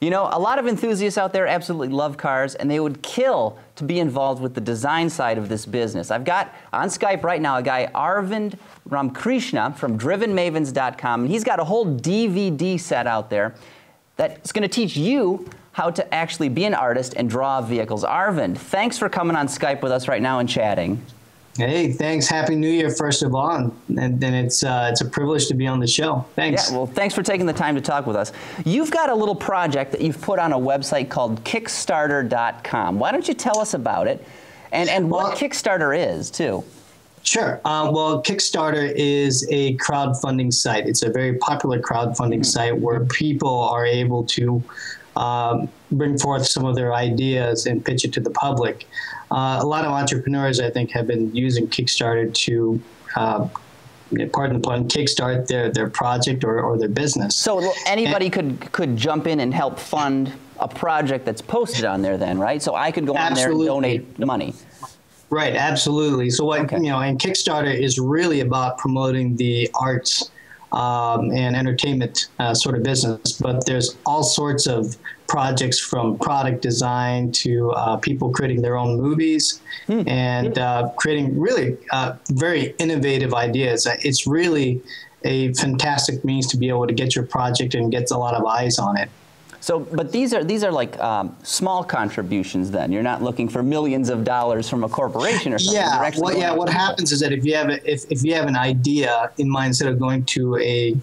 You know, a lot of enthusiasts out there absolutely love cars, and they would kill to be involved with the design side of this business. I've got on Skype right now a guy, Arvind Ramkrishna from drivenmavens.com, and he's got a whole DVD set out there that's going to teach you how to actually be an artist and draw vehicles. Arvind, thanks for coming on Skype with us right now and chatting. Hey, thanks. Happy New Year, first of all. And it's a privilege to be on the show. Thanks. Yeah, well, thanks for taking the time to talk with us. You've got a little project that you've put on a website called Kickstarter.com. Why don't you tell us about it and what Kickstarter is, too? Sure. Well, Kickstarter is a crowdfunding site. It's a very popular crowdfunding site where people are able to bring forth some of their ideas and pitch it to the public. A lot of entrepreneurs, I think, have been using Kickstarter to, pardon the pun, kickstart their project or their business. So anybody could jump in and help fund a project that's posted on there then, right? So I could go on there and donate money. Right, absolutely. So what, and Kickstarter is really about promoting the arts and entertainment sort of business, but there's all sorts of projects from product design to people creating their own movies and creating really very innovative ideas. It's really a fantastic means to be able to get your project and get a lot of eyes on it. So, but these are like small contributions. Then you're not looking for millions of dollars from a corporation or something. Yeah. Well, what happens is that if you have an idea in mind, instead of going to a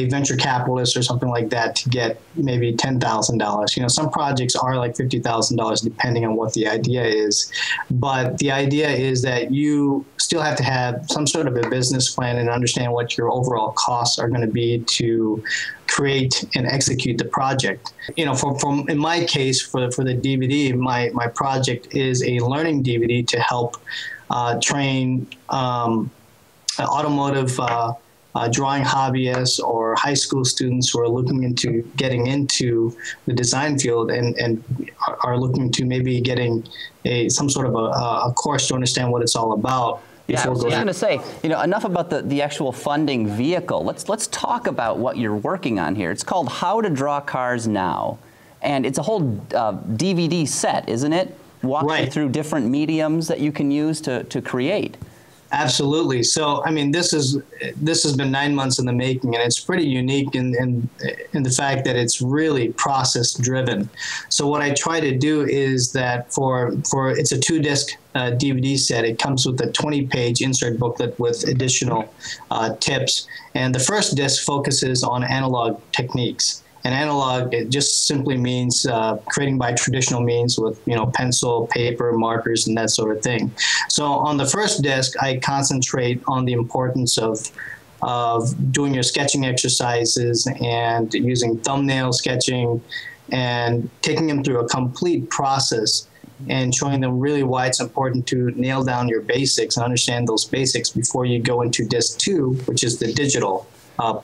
venture capitalist or something like that to get maybe $10,000. Some projects are like $50,000 depending on what the idea is. But the idea is that you still have to have some sort of a business plan and understand what your overall costs are going to be to create and execute the project. In my case, for the DVD, my project is a learning DVD to help train automotive drawing hobbyists or high school students who are looking into getting into the design field and are looking to maybe getting some sort of a course to understand what it's all about. Yeah, I was just going to say, enough about the actual funding vehicle. Let's talk about what you're working on here. It's called How to Draw Cars Now, and it's a whole DVD set, isn't it? Walks you through different mediums that you can use to create. Absolutely. So, I mean, this has been 9 months in the making, and it's pretty unique in the fact that it's really process driven. So what I try to do is that it's a 2-disc DVD set. It comes with a 20-page insert booklet with additional tips. And the first disc focuses on analog techniques. And analog, it just simply means creating by traditional means with, pencil, paper, markers, and that sort of thing. So on the first disc, I concentrate on the importance of doing your sketching exercises and using thumbnail sketching and taking them through a complete process and showing them really why it's important to nail down your basics and understand those basics before you go into disc 2, which is the digital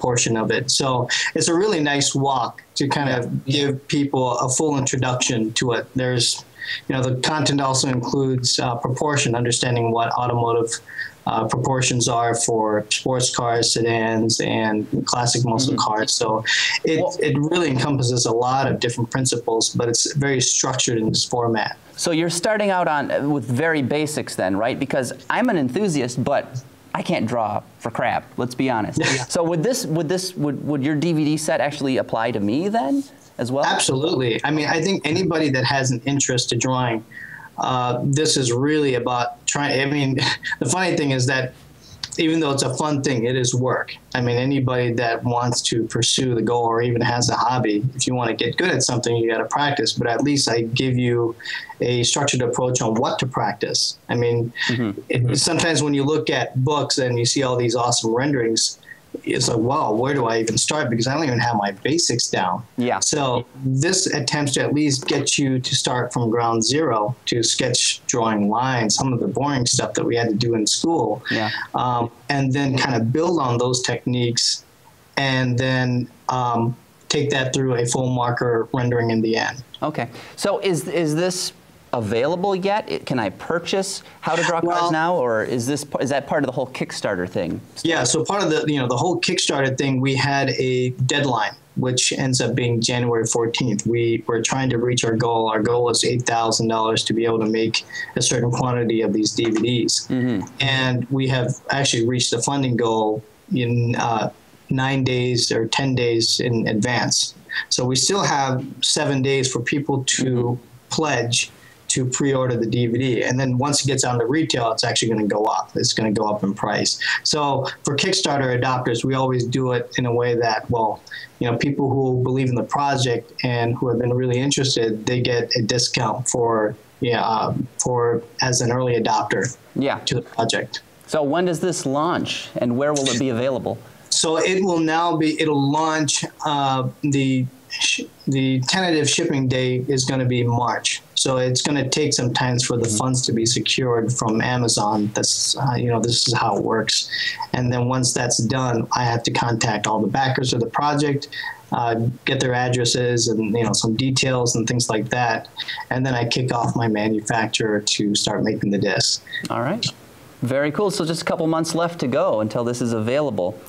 portion of it. So it's a really nice walk to kind of give people a full introduction to it. There's, the content also includes proportion, understanding what automotive proportions are for sports cars, sedans, and classic muscle cars. So it really encompasses a lot of different principles, but it's very structured in this format. So you're starting out with very basics then, right? Because I'm an enthusiast, but I can't draw for crap, let's be honest. Yeah. So would your DVD set actually apply to me then as well? Absolutely. I mean, I think anybody that has an interest to drawing, this is really about trying. I mean, the funny thing is that even though it's a fun thing, it is work. I mean, anybody that wants to pursue the goal or even has a hobby, if you want to get good at something, you got to practice. But at least I give you a structured approach on what to practice. I mean, sometimes when you look at books and you see all these awesome renderings, it's like, wow, where do I even start? Because I don't even have my basics down. Yeah. So this attempts to at least get you to start from ground zero to sketch drawing lines, some of the boring stuff that we had to do in school. Yeah. And then kind of build on those techniques and then take that through a full marker rendering in the end. Okay. So is this available yet? Can I purchase How to Draw Cars Now, or is that part of the whole Kickstarter thing? Yeah, so part of the the whole Kickstarter thing, we had a deadline. which ends up being January 14th. We're trying to reach our goal. Our goal is $8,000 to be able to make a certain quantity of these DVDs. And we have actually reached the funding goal in 9 days or 10 days in advance. So we still have 7 days for people to pledge to pre-order the DVD. And then once it gets on the retail, it's actually going to go up. It's going to go up in price. So for Kickstarter adopters, we always do it in a way that, well, you know, people who believe in the project and who have been really interested, they get a discount for as an early adopter to the project. So when does this launch, and where will it be available? So it will now be, it'll launch, the tentative shipping date is going to be March. So it's going to take some time for the funds to be secured from Amazon. That's, this is how it works. And then once that's done, I have to contact all the backers of the project, get their addresses and, some details and things like that. And then I kick off my manufacturer to start making the disc. All right. Very cool. So just a couple months left to go until this is available.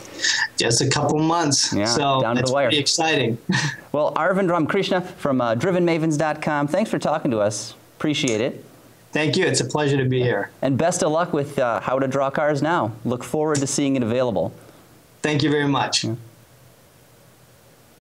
Just a couple months. Yeah, so down to that's the wire. Pretty exciting. Well, Arvind Ramakrishna from DrivenMavens.com, thanks for talking to us. Appreciate it. Thank you. It's a pleasure to be here. And best of luck with How to Draw Cars Now. Look forward to seeing it available. Thank you very much. Yeah.